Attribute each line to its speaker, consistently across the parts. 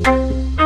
Speaker 1: Welcome,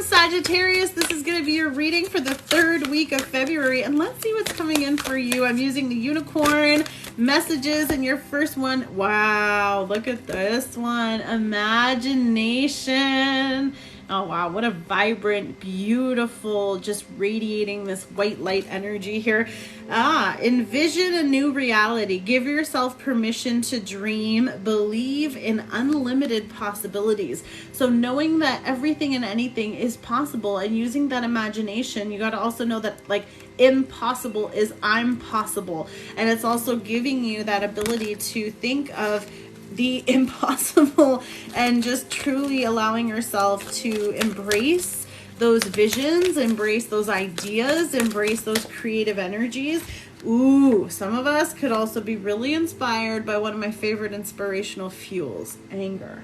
Speaker 1: Sagittarius. This is going to be your reading for the third week of February, and let's see what's coming in for you. I'm using the unicorn messages, and your first one, wow, look at this one, imagination. Oh, wow, what a vibrant, beautiful, just radiating this white light energy here. Envision a new reality. Give yourself permission to dream. Believe in unlimited possibilities. So knowing that everything and anything is possible and using that imagination, you got to also know that, like, impossible is I'm possible. And it's also giving you that ability to think of the impossible and just truly allowing yourself to embrace those visions, embrace those ideas, embrace those creative energies. Ooh, some of us could also be really inspired by one of my favorite inspirational fuels, anger.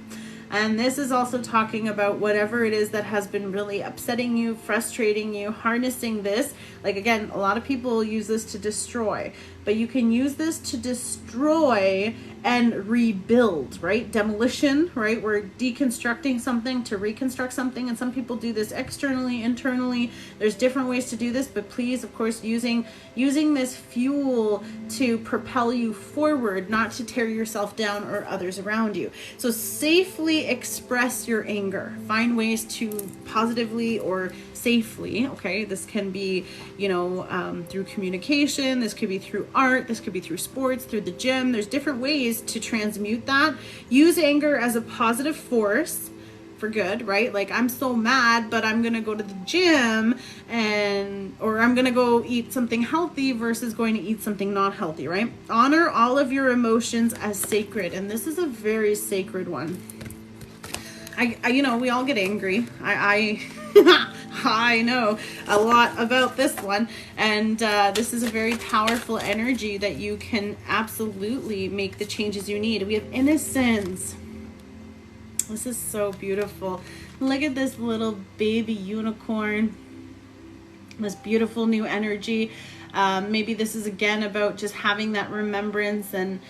Speaker 1: And this is also talking about whatever it is that has been really upsetting you, frustrating you, harnessing this. Like, again, a lot of people use this to destroy, but you can use this to destroy and rebuild, right? Demolition, right? We're deconstructing something to reconstruct something. And some people do this externally, internally. There's different ways to do this, but please, of course, using this fuel to propel you forward, not to tear yourself down or others around you. So safely express your anger. Find ways to positively or safely, okay? This can be, through communication. This could be through art. This could be through sports, through the gym. There's different ways to transmute that. Use anger as a positive force for good, right? Like, I'm so mad, but I'm gonna go to the gym or I'm gonna go eat something healthy versus going to eat something not healthy, right? Honor all of your emotions as sacred, and this is a very sacred one. We all get angry. I know a lot about this one, and this is a very powerful energy that you can absolutely make the changes you need. We have innocence. This is so beautiful. Look at this little baby unicorn, this beautiful new energy. Maybe this is again about just having that remembrance and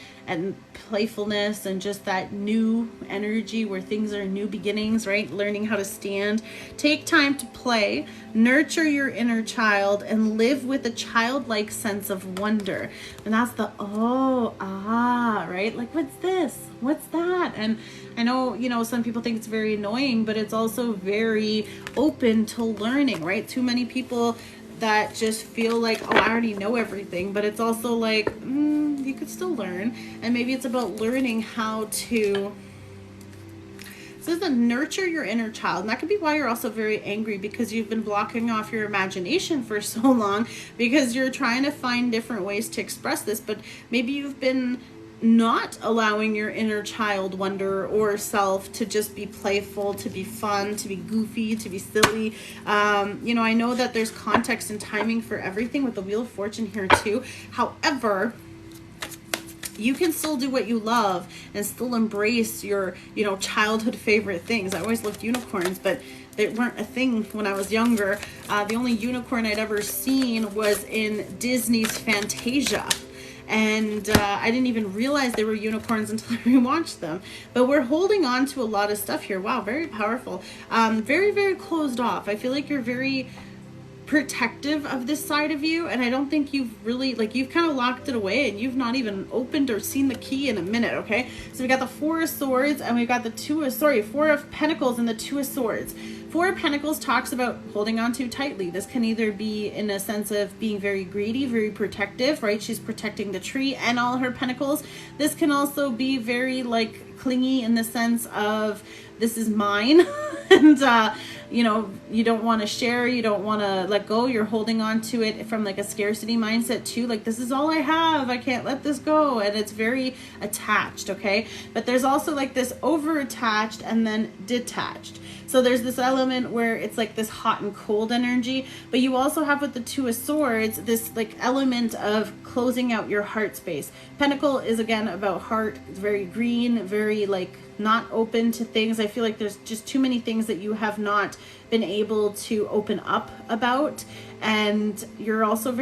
Speaker 1: playfulness and just that new energy where things are new beginnings, right? Learning how to stand. Take time to play, nurture your inner child, and live with a childlike sense of wonder. And that's the right? Like, what's this? What's that? And I know, some people think it's very annoying, but it's also very open to learning, right? Too many people that just feel like, I already know everything, but it's also like, you could still learn. And maybe it's about learning how to, so to nurture your inner child. And that could be why you're also very angry, because you've been blocking off your imagination for so long because you're trying to find different ways to express this, but maybe you've been not allowing your inner child wonder or self to just be playful, to be fun, to be goofy, to be silly. I know that there's context and timing for everything with the Wheel of Fortune here too. However, you can still do what you love and still embrace your, childhood favorite things. I always loved unicorns, but they weren't a thing when I was younger. The only unicorn I'd ever seen was in Disney's Fantasia. And I didn't even realize they were unicorns until I rewatched them. But we're holding on to a lot of stuff here. Wow, very powerful. Very, very closed off. I feel like you're very protective of this side of you, and I don't think you've really, you've kind of locked it away and you've not even opened or seen the key in a minute, okay? So we got the Four of Swords and we got the Four of Pentacles and the Two of Swords. Four of Pentacles talks about holding on too tightly. This can either be in a sense of being very greedy, very protective, right? She's protecting the tree and all her pentacles. This can also be very clingy in the sense of this is mine and you don't want to share, you don't want to let go, you're holding on to it from a scarcity mindset too, this is all I have, I can't let this go, and it's very attached, okay? But there's also this over attached and then detached. So there's this element where it's this hot and cold energy, but you also have with the Two of Swords this element of closing out your heart space. Pentacle is again about heart. It's very green, very not open to things. I feel like there's just too many things that you have not been able to open up about. And you're also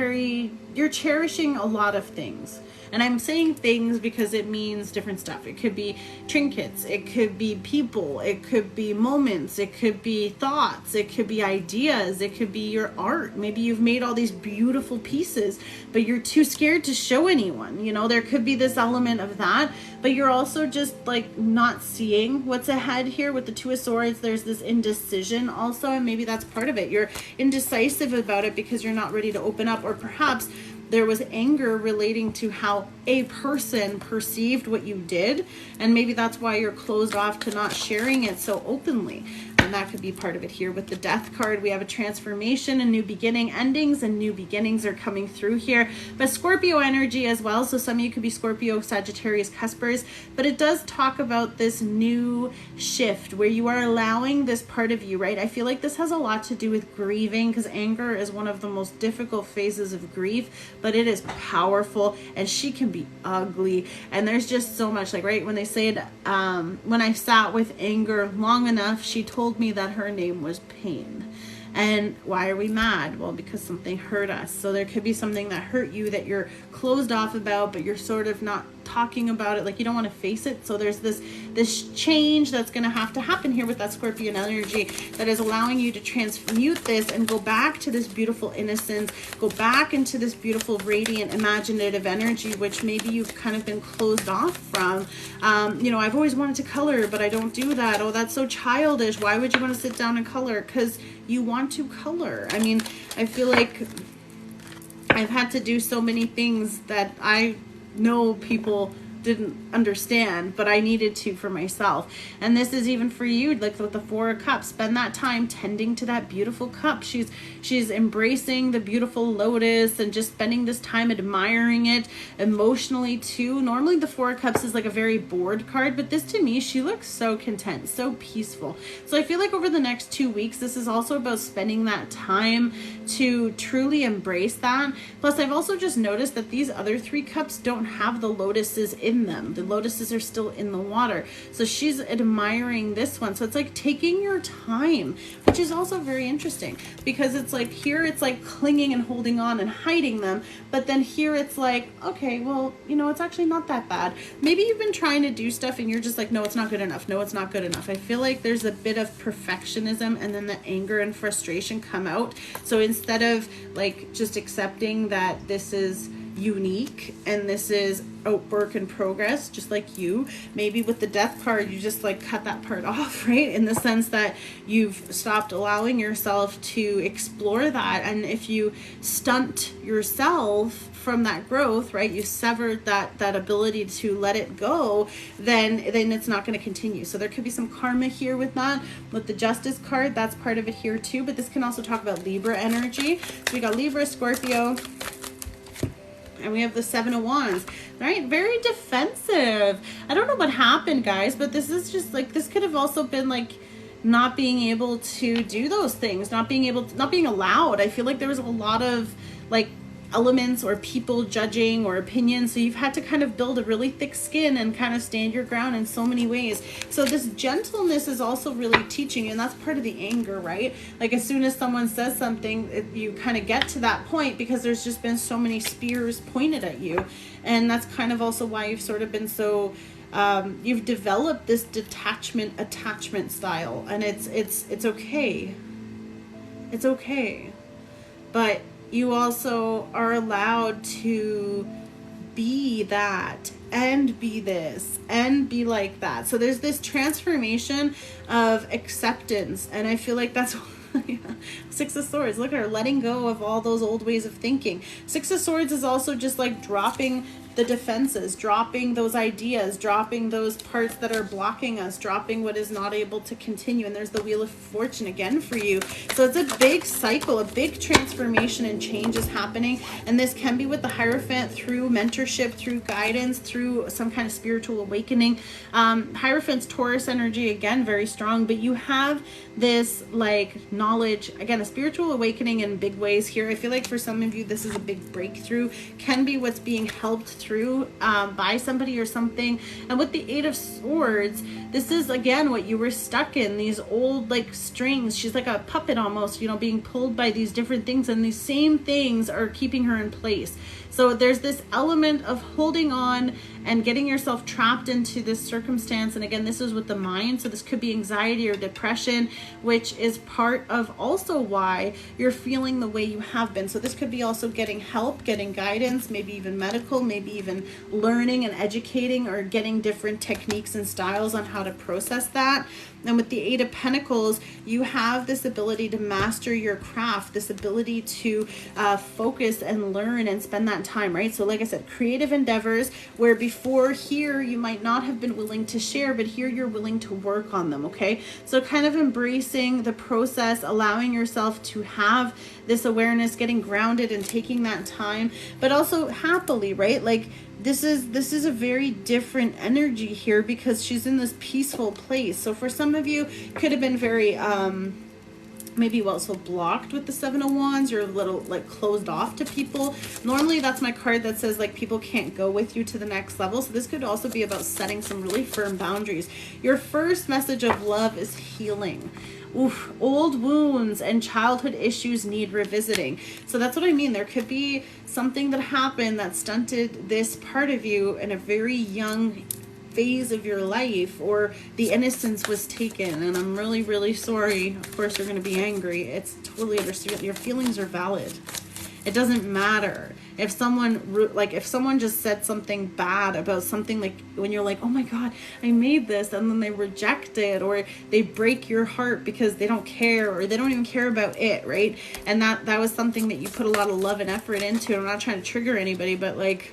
Speaker 1: you're cherishing a lot of things. And I'm saying things because it means different stuff. It could be trinkets, it could be people, it could be moments, it could be thoughts, it could be ideas, it could be your art. Maybe you've made all these beautiful pieces, but you're too scared to show anyone. You know, there could be this element of that, but you're also just like not seeing what's ahead here with the Two of Swords. There's this indecision also, and maybe that's part of it. You're indecisive about it because you're not ready to open up, or perhaps there was anger relating to how a person perceived what you did, and maybe that's why you're closed off to not sharing it so openly. And that could be part of it here. With the Death card, we have a transformation, a new beginning, endings, and new beginnings are coming through here. But Scorpio energy as well, so some of you could be Scorpio, Sagittarius, Cuspers, but it does talk about this new shift where you are allowing this part of you, right? I feel like this has a lot to do with grieving, because anger is one of the most difficult phases of grief, but it is powerful, and she can be ugly. And there's just so much, like, right, when they said, when I sat with anger long enough, she told me that her name was pain. And why are we mad? Well, because something hurt us. So there could be something that hurt you that you're closed off about, but you're sort of not talking about it, like you don't want to face it. So there's this change that's going to happen here with that Scorpion energy that is allowing you to transmute this and go back to this beautiful innocence, go back into this beautiful radiant imaginative energy, which maybe you've kind of been closed off from. You know, I've always wanted to color, but I don't do that. Oh, that's so childish. Why would you want to sit down and color? Because you want to color. I mean, I feel like I've had to do so many things that I know people didn't understand, but I needed to for myself. And this is even for you, like with the Four of Cups. Spend that time tending to that beautiful cup. She's embracing the beautiful lotus and just spending this time admiring it emotionally too. Normally the Four of Cups is like a very bored card, but this to me, she looks so content, so peaceful. So I feel like over the next 2 weeks, this is also about spending that time to truly embrace that. Plus, I've also just noticed that these other 3 cups don't have the lotuses in them. The lotuses are still in the water. So she's admiring this one. So it's like taking your time, which is also very interesting, because it's like here it's like clinging and holding on and hiding them. But then here it's like, okay, well, you know, it's actually not that bad. Maybe you've been trying to do stuff and you're just like, no, it's not good enough. No, it's not good enough. I feel like there's a bit of perfectionism, and then the anger and frustration come out. So instead of like just accepting that this is unique and this is a work in progress, just like you, maybe with the Death card, you just like cut that part off, right? In the sense that you've stopped allowing yourself to explore that. And if you stunt yourself from that growth, right, you severed that ability to let it go, then it's not going to continue. So there could be some karma here with that. With the Justice card, that's part of it here too, but this can also talk about Libra energy. So we got Libra, Scorpio, and we have the Seven of Wands, right? Very defensive. I don't know what happened, guys, but this is just like, this could have also been like not being able to do those things, not being allowed. I feel like there was a lot of like elements or people judging or opinions, so you've had to kind of build a really thick skin and kind of stand your ground in so many ways. So this gentleness is also really teaching, and that's part of the anger, right? Like as soon as someone says something, you kind of get to that point because there's just been so many spears pointed at you. And that's kind of also why you've sort of been so you've developed this detachment attachment style, and it's okay. It's okay. But you also are allowed to be that and be this and be like that. So there's this transformation of acceptance, and I feel like that's yeah. Six of Swords, look at her letting go of all those old ways of thinking. Six of Swords is also just like dropping the defenses, dropping those ideas, dropping those parts that are blocking us, dropping what is not able to continue. And there's the Wheel of Fortune again for you. So it's a big cycle, a big transformation and change is happening. And this can be with the Hierophant through mentorship, through guidance, through some kind of spiritual awakening. Hierophant's Taurus energy, again, very strong, but you have this like knowledge, again, a spiritual awakening in big ways here. I feel like for some of you, this is a big breakthrough, can be what's being helped through through by somebody or something. And with the Eight of Swords, this is again what you were stuck in, these old like strings. She's like a puppet almost, you know, being pulled by these different things, and these same things are keeping her in place. So there's this element of holding on and getting yourself trapped into this circumstance. And again, this is with the mind. So this could be anxiety or depression, which is part of also why you're feeling the way you have been. So this could be also getting help, getting guidance, maybe even medical, maybe even learning and educating or getting different techniques and styles on how to process that. And with the Eight of Pentacles, you have this ability to master your craft, this ability to focus and learn and spend that time, right? So like I said, creative endeavors where before here you might not have been willing to share, but here you're willing to work on them, okay? So kind of embracing the process, allowing yourself to have this awareness, getting grounded and taking that time, but also happily, right? Like this is a very different energy here because she's in this peaceful place. So for some of you, could have been very maybe also blocked with the Seven of Wands. You're a little like closed off to people. Normally that's my card that says like people can't go with you to the next level. So this could also be about setting some really firm boundaries. Your first message of love is healing. Oof, old wounds and childhood issues need revisiting. So that's what I mean. There could be something that happened that stunted this part of you in a very young phase of your life, or the innocence was taken. And I'm really, really sorry. Of course, you're going to be angry. It's totally understood. Your feelings are valid. It doesn't matter if someone just said something bad about something, like when you're like, oh my God, I made this, and then they reject it, or they break your heart because they don't care, or they don't even care about it, right? And that was something that you put a lot of love and effort into. I'm not trying to trigger anybody, but like,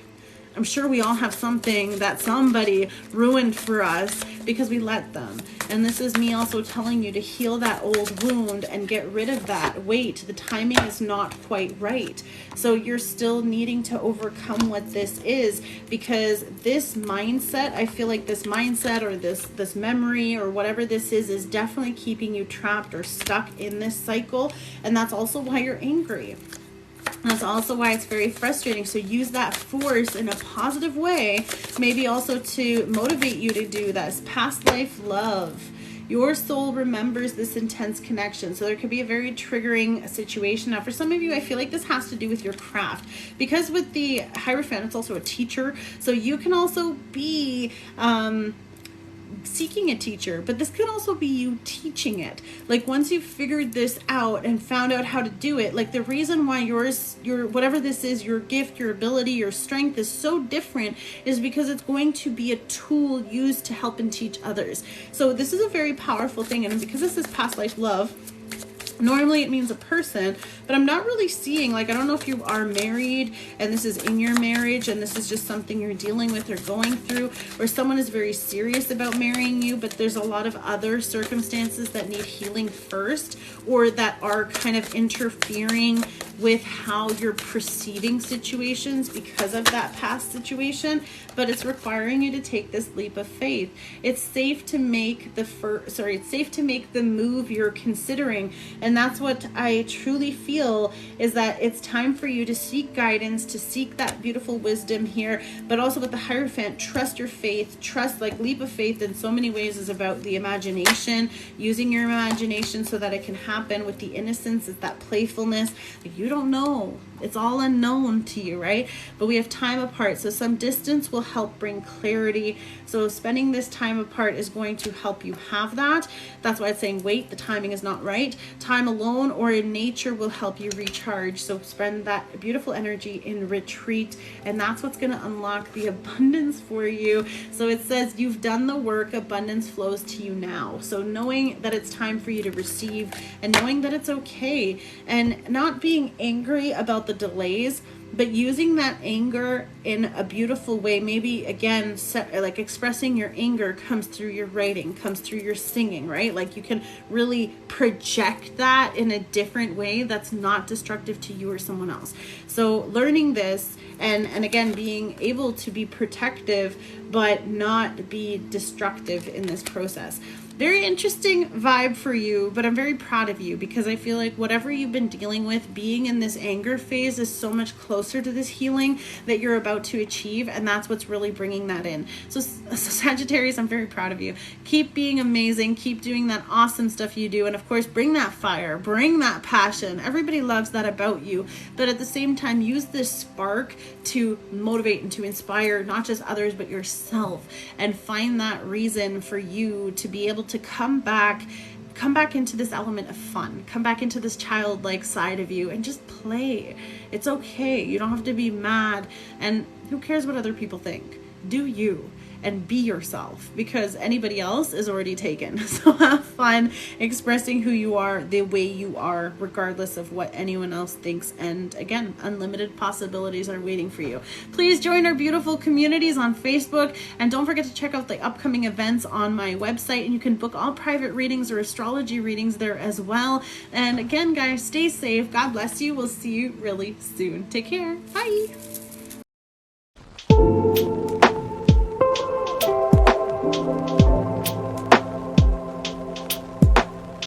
Speaker 1: I'm sure we all have something that somebody ruined for us because we let them. And this is me also telling you to heal that old wound and get rid of that. Wait, the timing is not quite right. So you're still needing to overcome what this is, because this mindset, I feel like this mindset or this memory or whatever this is definitely keeping you trapped or stuck in this cycle. And that's also why you're angry. That's also why it's very frustrating. So use that force in a positive way, maybe also to motivate you to do this. Past life love. Your soul remembers this intense connection. So there could be a very triggering situation. Now, for some of you, I feel like this has to do with your craft. Because with the Hierophant, it's also a teacher. So you can also be seeking a teacher, but this could also be you teaching it. Like once you've figured this out and found out how to do it, like the reason why your whatever this is, your gift, your ability, your strength is so different is because it's going to be a tool used to help and teach others. So this is a very powerful thing. And because this is past life love, normally it means a person, but I'm not really seeing, like, I don't know if you are married and this is in your marriage and this is just something you're dealing with or going through, or someone is very serious about marrying you, but there's a lot of other circumstances that need healing first, or that are kind of interfering with how you're perceiving situations because of that past situation, but it's requiring you to take this leap of faith. It's safe to make it's safe to make the move you're considering. And that's what I truly feel, is that it's time for you to seek guidance, to seek that beautiful wisdom here, but also with the Hierophant, trust your faith. Trust, like leap of faith in so many ways is about the imagination, using your imagination so that it can happen. With the innocence, it's that playfulness. Like, you don't know. It's all unknown to you, right? But we have time apart. So some distance will help bring clarity. So spending this time apart is going to help you have that. That's why it's saying, wait, the timing is not right. Time alone or in nature will help you recharge. So spend that beautiful energy in retreat. And that's what's going to unlock the abundance for you. So it says you've done the work, abundance flows to you now. So knowing that it's time for you to receive, and knowing that it's okay, and not being angry about the delays, but using that anger in a beautiful way. Maybe again, like expressing your anger comes through your writing, comes through your singing, right? Like you can really project that in a different way that's not destructive to you or someone else. So learning this, and again, being able to be protective but not be destructive in this process. very interesting vibe for you, but I'm very proud of you because I feel like whatever you've been dealing with, being in this anger phase is so much closer to this healing that you're about to achieve, and that's what's really bringing that in. So Sagittarius, I'm very proud of you. Keep being amazing, keep doing that awesome stuff you do, and of course bring that fire, bring that passion. Everybody loves that about you, but at the same time use this spark to motivate and to inspire not just others but yourself, and find that reason for you to be able to come back into this element of fun, come back into this childlike side of you and just play. It's okay. You don't have to be mad, and who cares what other people think? Do you. And be yourself, because anybody else is already taken. So have fun expressing who you are the way you are, regardless of what anyone else thinks. And again, unlimited possibilities are waiting for you. Please join our beautiful communities on Facebook, and don't forget to check out the upcoming events on my website, and you can book all private readings or astrology readings there as well. And again, guys, stay safe. God bless you. We'll see you really soon. Take care. Bye.